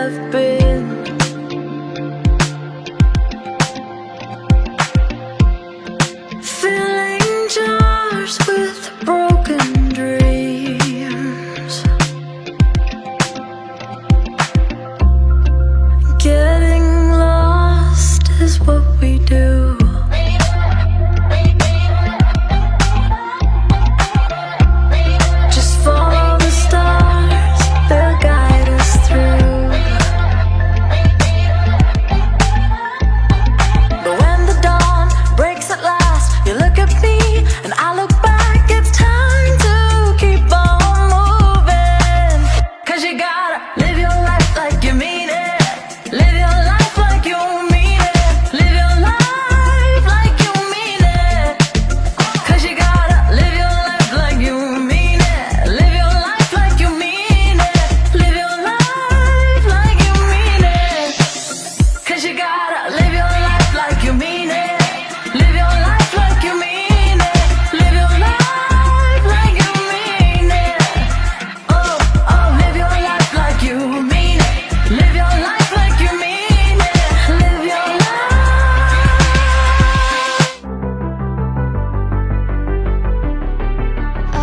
have been. Filling jars with broken dreams. Getting lost is what we do. Just follow the stars, they'll guide us through. But when the dawn breaks at last, you look at me and I look back. It's time to keep on moving. 'Cause you gotta live your life like you mean it. Live your life like you mean it. Live your life like you mean it. 'Cause you gotta live your life like you mean it. Live your life like you mean it. Live your life like you mean it. 'Cause you gotta live your life like you mean it. Live your life like you mean it. Live your life like you mean it. Oh, oh, live your life like you mean it. Live your life like you mean it. Live your life.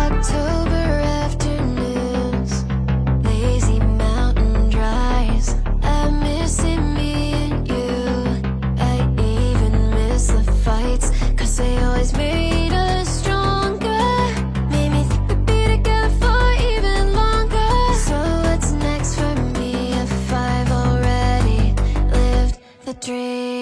October afternoons, lazy mountain drives. I'm missing me and you. I even miss the fights, 'cause they always made us stronger. Made me think we'd be together for even longer. So what's next for me if I've already lived the dream?